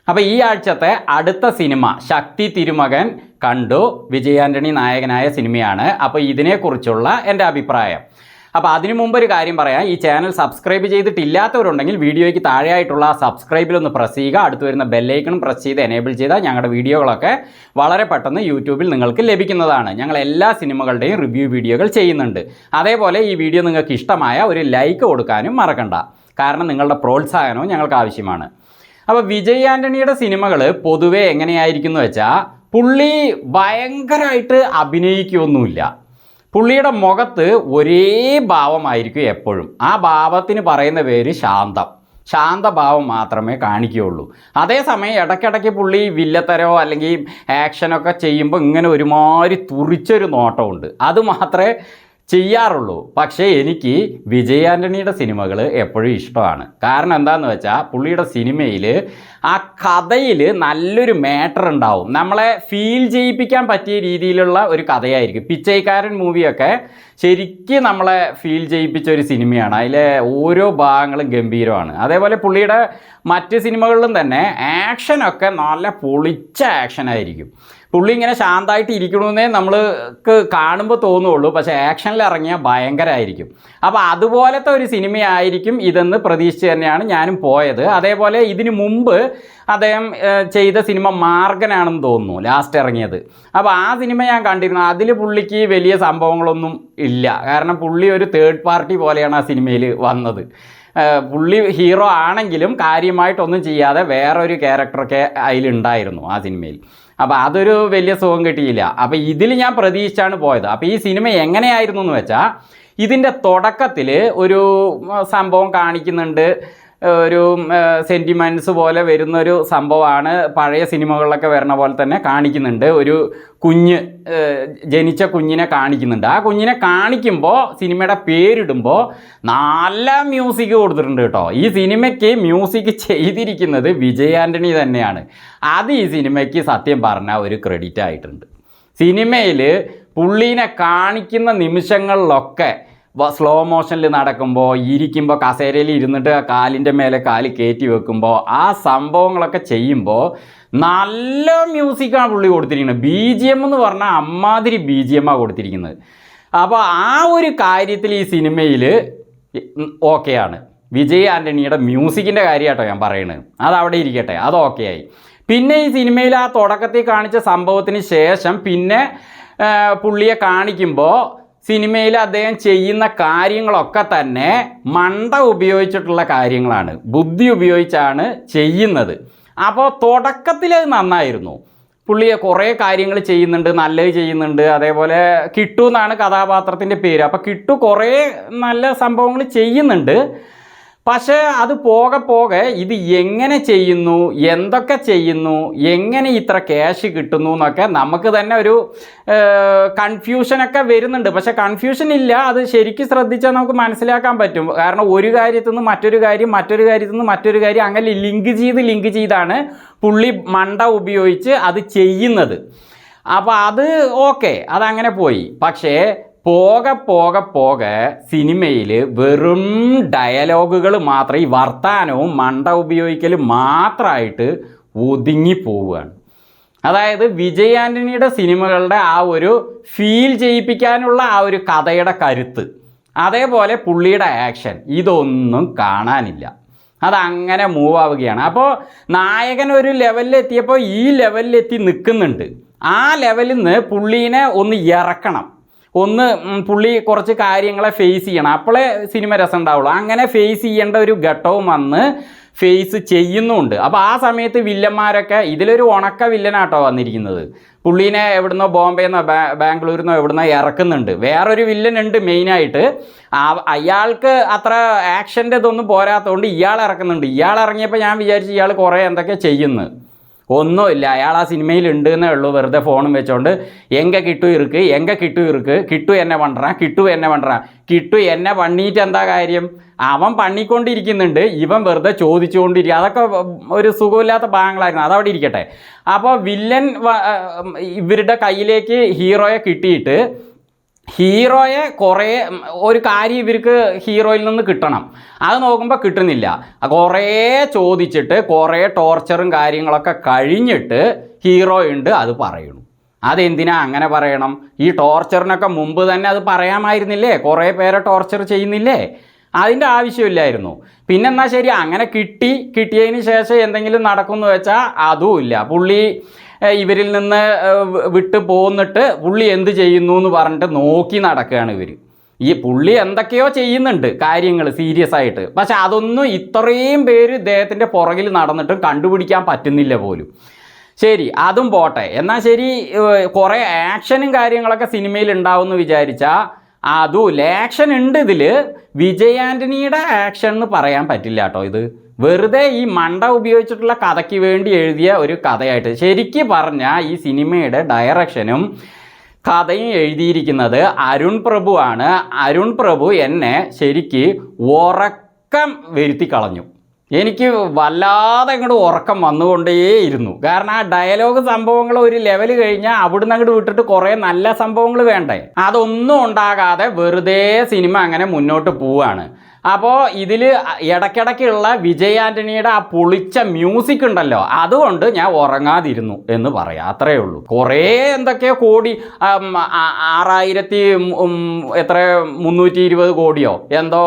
അപ്പോൾ ഈ ആഴ്ചത്തെ അടുത്ത സിനിമ ശക്തി തിരുമകൻ കണ്ടു. വിജയ് ആൻ്റണി നായകനായ സിനിമയാണ്. അപ്പോൾ ഇതിനെക്കുറിച്ചുള്ള എൻ്റെ അഭിപ്രായം. അപ്പോൾ അതിനു മുമ്പ് ഒരു കാര്യം പറയാം. ഈ ചാനൽ സബ്സ്ക്രൈബ് ചെയ്തിട്ടില്ലാത്തവരുണ്ടെങ്കിൽ വീഡിയോയ്ക്ക് താഴെയായിട്ടുള്ള സബ്സ്ക്രൈബിലൊന്ന് പ്രസ് ചെയ്യുക. അടുത്ത് വരുന്ന ബെല്ലൈക്കണും പ്രസ് ചെയ്ത് എനേബിൾ ചെയ്താൽ ഞങ്ങളുടെ വീഡിയോകളൊക്കെ വളരെ പെട്ടെന്ന് യൂട്യൂബിൽ നിങ്ങൾക്ക് ലഭിക്കുന്നതാണ്. ഞങ്ങൾ എല്ലാ സിനിമകളുടെയും റിവ്യൂ വീഡിയോകൾ ചെയ്യുന്നുണ്ട്. അതേപോലെ ഈ വീഡിയോ നിങ്ങൾക്ക് ഇഷ്ടമായ ഒരു ലൈക്ക് കൊടുക്കാനും മറക്കണ്ട. കാരണം നിങ്ങളുടെ പ്രോത്സാഹനവും ഞങ്ങൾക്ക് ആവശ്യമാണ്. അപ്പോൾ വിജയ് ആൻ്റണിയുടെ സിനിമകൾ പൊതുവേ എങ്ങനെയായിരിക്കും എന്ന് വെച്ചാൽ, പുള്ളി ഭയങ്കരമായിട്ട് അഭിനയിക്കുകയൊന്നുമില്ല. പുള്ളിയുടെ മുഖത്ത് ഒരേ ഭാവമായിരിക്കും എപ്പോഴും. ആ ഭാവത്തിന് പറയുന്ന പേര് ശാന്തഭാവം മാത്രമേ കാണിക്കുകയുള്ളൂ. അതേസമയം ഇടയ്ക്കിടയ്ക്ക് പുള്ളി വില്ലത്തരോ അല്ലെങ്കിൽ ആക്ഷനൊക്കെ ചെയ്യുമ്പോൾ ഇങ്ങനെ ഒരുമാതിരി തുറിച്ചൊരു നോട്ടമുണ്ട്. അത് മാത്രമേ ചെയ്യാറുള്ളൂ. പക്ഷേ എനിക്ക് വിജയ് ആൻ്റണിയുടെ സിനിമകൾ എപ്പോഴും ഇഷ്ടമാണ്. കാരണം എന്താണെന്ന് വെച്ചാൽ, പുള്ളിയുടെ സിനിമയിൽ ആ കഥയിൽ നല്ലൊരു മാറ്റർ ഉണ്ടാവും. നമ്മളെ ഫീൽ ചെയ്യിപ്പിക്കാൻ പറ്റിയ രീതിയിലുള്ള ഒരു കഥയായിരിക്കും. പിച്ചൈക്കാരൻ മൂവിയൊക്കെ ശരിക്കും നമ്മളെ ഫീൽ ചെയ്യിപ്പിച്ച ഒരു സിനിമയാണ്. അതിലെ ഓരോ ഭാഗങ്ങളും ഗംഭീരമാണ്. അതേപോലെ പുള്ളിയുടെ മറ്റ് സിനിമകളിലും തന്നെ ആക്ഷനൊക്കെ നല്ല പൊളിച്ച ആക്ഷനായിരിക്കും. പുള്ളി ഇങ്ങനെ ശാന്തമായിട്ട് ഇരിക്കണമെന്നേ നമ്മൾക്ക് കാണുമ്പോൾ തോന്നുള്ളൂ. പക്ഷേ ആക്ഷനിൽ ഇറങ്ങിയാൽ ഭയങ്കരമായിരിക്കും. അപ്പോൾ അതുപോലത്തെ ഒരു സിനിമയായിരിക്കും ഇതെന്ന് പ്രതീക്ഷിച്ച് തന്നെയാണ് ഞാനും പോയത്. അതേപോലെ ഇതിനു മുമ്പ് അദ്ദേഹം ചെയ്ത സിനിമ മാർഗനാണെന്ന് തോന്നുന്നു ലാസ്റ്റ് ഇറങ്ങിയത്. അപ്പോൾ ആ സിനിമ ഞാൻ കണ്ടിരുന്നു. അതിൽ പുള്ളിക്ക് വലിയ സംഭവങ്ങളൊന്നും ഇല്ല. കാരണം പുള്ളി ഒരു തേർഡ് പാർട്ടി പോലെയാണ് ആ സിനിമയിൽ വന്നത്. പുള്ളി ഹീറോ ആണെങ്കിലും കാര്യമായിട്ടൊന്നും ചെയ്യാതെ വേറൊരു ക്യാരക്ടറൊക്കെ അതിലുണ്ടായിരുന്നു ആ സിനിമയിൽ. അപ്പോൾ അതൊരു വലിയ സുഖം കിട്ടിയില്ല. അപ്പോൾ ഇതിൽ ഞാൻ പ്രതീക്ഷിച്ചാണ് പോയത്. അപ്പോൾ ഈ സിനിമ എങ്ങനെയായിരുന്നു എന്ന് വെച്ചാൽ, ഇതിൻ്റെ തുടക്കത്തിൽ ഒരു സംഭവം കാണിക്കുന്നുണ്ട്. ഒരു സെൻറ്റിമെൻറ്റ്സ് പോലെ വരുന്നൊരു സംഭവമാണ്. പഴയ സിനിമകളിലൊക്കെ വരുന്ന പോലെ തന്നെ കാണിക്കുന്നുണ്ട്. ഒരു ജനിച്ച കുഞ്ഞിനെ കാണിക്കുന്നുണ്ട്. ആ കുഞ്ഞിനെ കാണിക്കുമ്പോൾ സിനിമയുടെ പേരിടുമ്പോൾ നല്ല മ്യൂസിക് കൊടുത്തിട്ടുണ്ട് കേട്ടോ. ഈ സിനിമയ്ക്ക് മ്യൂസിക് ചെയ്തിരിക്കുന്നത് വിജയ് ആൻ്റണി തന്നെയാണ്. അത് ഈ സിനിമയ്ക്ക് സത്യം പറഞ്ഞാൽ ഒരു ക്രെഡിറ്റ് ആയിട്ടുണ്ട്. സിനിമയിൽ പുള്ളീനെ കാണിക്കുന്ന നിമിഷങ്ങളിലൊക്കെ സ്ലോ മോഷനിൽ നടക്കുമ്പോൾ, ഇരിക്കുമ്പോൾ, കസേരയിൽ ഇരുന്നിട്ട് കാലിൻ്റെ മേലെ കാല് കയറ്റി വെക്കുമ്പോൾ, ആ സംഭവങ്ങളൊക്കെ ചെയ്യുമ്പോൾ നല്ല മ്യൂസിക്കാണ് പുള്ളി കൊടുത്തിരിക്കുന്നത്. BGM എന്ന് പറഞ്ഞാൽ അമ്മാതിരി BGM കൊടുത്തിരിക്കുന്നത്. അപ്പോൾ ആ ഒരു കാര്യത്തിൽ ഈ സിനിമയിൽ ഓക്കെയാണ്. വിജയ് ആൻ്റണിയുടെ മ്യൂസിക്കിൻ്റെ കാര്യമായിട്ടോ ഞാൻ പറയുന്നത്. അതവിടെ ഇരിക്കട്ടെ, അത് ഓക്കെയായി. പിന്നെ ഈ സിനിമയിൽ ആ തുടക്കത്തിൽ കാണിച്ച സംഭവത്തിന് ശേഷം പിന്നെ പുള്ളിയെ കാണിക്കുമ്പോൾ സിനിമയിൽ അദ്ദേഹം ചെയ്യുന്ന കാര്യങ്ങളൊക്കെ തന്നെ മണ്ട ഉപയോഗിച്ചിട്ടുള്ള കാര്യങ്ങളാണ്, ബുദ്ധി ഉപയോഗിച്ചാണ് ചെയ്യുന്നത്. അപ്പോൾ തുടക്കത്തിൽ അത് നന്നായിരുന്നു. പുള്ളിയെ കുറേ കാര്യങ്ങൾ ചെയ്യുന്നുണ്ട്, നല്ലത് ചെയ്യുന്നുണ്ട്. അതേപോലെ കിട്ടു എന്നാണ് കഥാപാത്രത്തിൻ്റെ പേര്. അപ്പോൾ കിട്ടു കുറേ നല്ല സംഭവങ്ങൾ ചെയ്യുന്നുണ്ട്. പക്ഷേ അത് പോകെ ഇത് എങ്ങനെ ചെയ്യുന്നു, എന്തൊക്കെ ചെയ്യുന്നു, എങ്ങനെ ഇത്ര ക്യാഷ് കിട്ടുന്നു എന്നൊക്കെ നമുക്ക് തന്നെ ഒരു കൺഫ്യൂഷനൊക്കെ വരുന്നുണ്ട്. പക്ഷേ കൺഫ്യൂഷൻ ഇല്ല. അത് ശരിക്കും ശ്രദ്ധിച്ചാൽ നമുക്ക് മനസ്സിലാക്കാൻ പറ്റും. കാരണം ഒരു കാര്യത്തു നിന്ന് മറ്റൊരു കാര്യം, മറ്റൊരു കാര്യത്തു നിന്ന് മറ്റൊരു കാര്യം, അങ്ങനെ ലിങ്ക് ചെയ്താണ് പുള്ളി മണ്ട ഉപയോഗിച്ച് അത് ചെയ്യുന്നത്. അപ്പോൾ അത് ഓക്കെ, അതങ്ങനെ പോയി. പക്ഷേ പോകെ സിനിമയിൽ വെറും ഡയലോഗുകൾ മാത്രം, ഈ വർത്താനവും മണ്ട ഉപയോഗിക്കലും മാത്രമായിട്ട് ഒതുങ്ങി പോവുകയാണ്. അതായത് വിജയ് ആൻ്റണിയുടെ സിനിമകളുടെ ആ ഒരു ഫീൽ ചെയ്യിപ്പിക്കാനുള്ള ആ ഒരു കഥയുടെ കരുത്ത്, അതേപോലെ പുള്ളിയുടെ ആക്ഷൻ, ഇതൊന്നും കാണാനില്ല. അതങ്ങനെ മൂവ് ആവുകയാണ്. അപ്പോൾ നായകൻ ഒരു ലെവലിലെത്തിയപ്പോൾ ഈ ലെവലിലെത്തി നിൽക്കുന്നുണ്ട്. ആ ലെവലിൽ നിന്ന് പുള്ളീനെ ഒന്ന് ഇറക്കണം. പുള്ളി കുറച്ച് കാര്യങ്ങളെ ഫേസ് ചെയ്യണം. അപ്പോഴേ സിനിമ രസം ഉണ്ടാവുള്ളൂ. അങ്ങനെ ഫേസ് ചെയ്യേണ്ട ഒരു ഘട്ടവും വന്ന് ഫേസ് ചെയ്യുന്നുമുണ്ട്. അപ്പോൾ ആ സമയത്ത് വില്ലന്മാരൊക്കെ, ഇതിലൊരു ഉണക്ക വില്ലനാട്ടോ വന്നിരിക്കുന്നത്. പുള്ളീനെ എവിടുന്നോ, ബോംബെന്നോ ബാംഗ്ലൂരിൽ നിന്നോ എവിടുന്നോ ഇറക്കുന്നുണ്ട്. വേറൊരു വില്ലൻ ഉണ്ട് മെയിനായിട്ട്. അയാൾക്ക് അത്ര ആക്ഷൻ്റെ ഇതൊന്നും പോരാത്തതുകൊണ്ട് ഇയാൾ ഇറക്കുന്നുണ്ട്. ഇയാൾ ഇറങ്ങിയപ്പോൾ ഞാൻ വിചാരിച്ചു ഇയാൾ കുറേ എന്തൊക്കെ ചെയ്യുന്നു. ഒന്നുമില്ല, അയാൾ ആ സിനിമയിൽ ഉണ്ട് എന്നേ ഉള്ളൂ. വെറുതെ ഫോണും വെച്ചോണ്ട് കിട്ടു ഇருக்கு, കിട്ടു എന്നെ പണ്ടാ, കിട്ടു എന്നെ പണിയിട്ട് എന്താ കാര്യം? അവൻ പണിക്കൊണ്ടിരിക്കുന്നുണ്ട്, ഇവൻ വെറുതെ ചോദിച്ചുകൊണ്ടിരിക്കുക. അതൊക്കെ ഒരു സുഖമില്ലാത്ത ഭാഗങ്ങളായിരുന്നു. അതവിടെ ഇരിക്കട്ടെ. അപ്പോൾ വില്ലൻ ഇവരുടെ കയ്യിലേക്ക് ഹീറോയെ കിട്ടിയിട്ട് ഹീറോയെ ഒരു കാര്യം ഇവർക്ക് ഹീറോയിൽ നിന്ന് കിട്ടണം, അത് നോക്കുമ്പോൾ കിട്ടുന്നില്ല. കുറേ ചോദിച്ചിട്ട് കുറേ ടോർച്ചറും കാര്യങ്ങളൊക്കെ കഴിഞ്ഞിട്ട് ഹീറോ ഉണ്ട് അത് പറയണു. അതെന്തിനാ അങ്ങനെ പറയണം? ഈ ടോർച്ചറിനൊക്കെ മുമ്പ് തന്നെ അത് പറയാമായിരുന്നില്ലേ? കുറേ പേരെ ടോർച്ചർ ചെയ്യുന്നില്ലേ? അതിൻ്റെ ആവശ്യമില്ലായിരുന്നു. പിന്നെന്നാ ശരി, അങ്ങനെ കിട്ടിയതിന് ശേഷം എന്തെങ്കിലും നടക്കുമെന്ന് വെച്ചാൽ അതുമില്ല. പുള്ളി ഇവരിൽ നിന്ന് വിട്ട് പോന്നിട്ട് പുള്ളി എന്ത് ചെയ്യുന്നു എന്ന് പറഞ്ഞിട്ട് നോക്കി നടക്കുകയാണ് ഇവർ. ഈ പുള്ളി എന്തൊക്കെയോ ചെയ്യുന്നുണ്ട് കാര്യങ്ങൾ സീരിയസ് ആയിട്ട്, പക്ഷെ അതൊന്നും ഇത്രയും പേര് ഇദ്ദേഹത്തിൻ്റെ പുറകിൽ നടന്നിട്ടും കണ്ടുപിടിക്കാൻ പറ്റുന്നില്ല പോലും. ശരി, അതും പോട്ടെ. എന്നാൽ ശരി, കുറേ ആക്ഷനും കാര്യങ്ങളൊക്കെ സിനിമയിൽ ഉണ്ടാവുമെന്ന് വിചാരിച്ചാൽ അതുമില്ല. ആക്ഷൻ ഉണ്ട് ഇതിൽ. വിജയ് ആൻ്റണിയുടെ ആക്ഷൻ എന്ന് പറയാൻ പറ്റില്ല കേട്ടോ. ഇത് വെറുതെ ഈ മണ്ട ഉപയോഗിച്ചിട്ടുള്ള കഥയ്ക്ക് വേണ്ടി എഴുതിയ ഒരു കഥയായിട്ട്. ശരിക്കും പറഞ്ഞാൽ ഈ സിനിമയുടെ ഡയറക്ഷനും കഥയും എഴുതിയിരിക്കുന്നത് അരുൺ പ്രഭു ആണ്. അരുൺ പ്രഭു എന്നെ ശരിക്ക് ഉറക്കം വരുത്തി കളഞ്ഞു. എനിക്ക് വല്ലാതെ അങ്ങോട്ട് ഉറക്കം വന്നുകൊണ്ടേയിരുന്നു. കാരണം ആ ഡയലോഗ് സംഭവങ്ങൾ ഒരു ലെവൽ കഴിഞ്ഞാൽ അവിടുന്ന് അങ്ങോട്ട് വിട്ടിട്ട് കുറേ നല്ല സംഭവങ്ങൾ വേണ്ടേ, അതൊന്നും ഉണ്ടാകാതെ വെറുതെ സിനിമ അങ്ങനെ മുന്നോട്ട് പോവുകയാണ്. അപ്പോൾ ഇതിൽ ഇടയ്ക്കിടയ്ക്കുള്ള വിജയ് ആൻ്റണിയുടെ ആ പൊളിച്ച മ്യൂസിക് ഉണ്ടല്ലോ, അതുകൊണ്ട് ഞാൻ ഉറങ്ങാതിരുന്നു എന്ന് പറയാം. അത്രയേ ഉള്ളൂ. കുറേ എന്തൊക്കെയോ കോടി, 320 കോടിയോ എന്തോ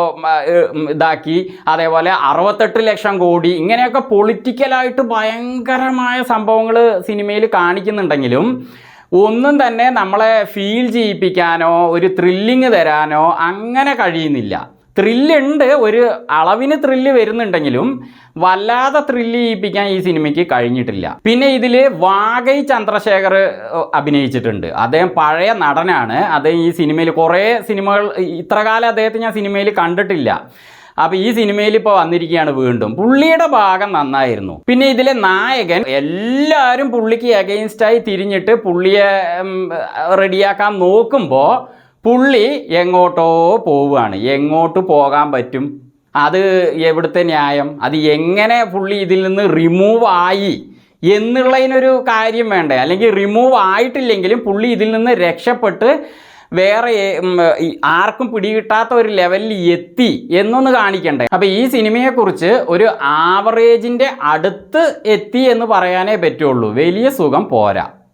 ഇതാക്കി, അതേപോലെ 68 ലക്ഷം കോടി, ഇങ്ങനെയൊക്കെ പൊളിറ്റിക്കലായിട്ട് ഭയങ്കരമായ സംഭവങ്ങൾ സിനിമയിൽ കാണിക്കുന്നുണ്ടെങ്കിലും ഒന്നും തന്നെ നമ്മളെ ഫീൽ ചെയ്യിപ്പിക്കാനോ ഒരു ത്രില്ലിങ് തരാനോ അങ്ങനെ കഴിയുന്നില്ല. ത്രില്ലുണ്ട്, ഒരു അളവിന് ത്രില്ല് വരുന്നുണ്ടെങ്കിലും വല്ലാതെ ത്രില്ല് ചെയ്യിപ്പിക്കാൻ ഈ സിനിമയ്ക്ക് കഴിഞ്ഞിട്ടില്ല. പിന്നെ ഇതിൽ വാഗൈ ചന്ദ്രശേഖർ അഭിനയിച്ചിട്ടുണ്ട്. അദ്ദേഹം പഴയ നടനാണ്. അദ്ദേഹം ഈ സിനിമയിൽ കുറേ സിനിമകൾ, ഇത്ര കാലം അദ്ദേഹത്തെ ഞാൻ സിനിമയിൽ കണ്ടിട്ടില്ല. അപ്പോൾ ഈ സിനിമയിൽ ഇപ്പോൾ വന്നിരിക്കുകയാണ് വീണ്ടും. പുള്ളിയുടെ ഭാഗം നന്നായിരുന്നു. പിന്നെ ഇതിലെ നായകൻ, എല്ലാവരും പുള്ളിക്ക് എഗെയിൻസ്റ്റായി തിരിഞ്ഞിട്ട് പുള്ളിയെ റെഡിയാക്കാൻ നോക്കുമ്പോൾ പുള്ളി എങ്ങോട്ടോ പോവുകയാണ്. എങ്ങോട്ട് പോകാൻ പറ്റും? അത് എവിടുത്തെ ന്യായം? അത് എങ്ങനെ പുള്ളി ഇതിൽ നിന്ന് റിമൂവ് ആയി എന്നുള്ളതിനൊരു കാര്യം വേണ്ടേ? അല്ലെങ്കിൽ റിമൂവ് ആയിട്ടില്ലെങ്കിലും പുള്ളി ഇതിൽ നിന്ന് രക്ഷപ്പെട്ട് വേറെ ആർക്കും പിടികിട്ടാത്ത ഒരു ലെവലിൽ എത്തി എന്നൊന്ന് കാണിക്കണ്ടേ? അപ്പോൾ ഈ സിനിമയെക്കുറിച്ച് ഒരു ആവറേജിൻ്റെ അടുത്ത് എത്തി എന്ന് പറയാനേ പറ്റുള്ളൂ. വലിയ സുഖം പോരാ.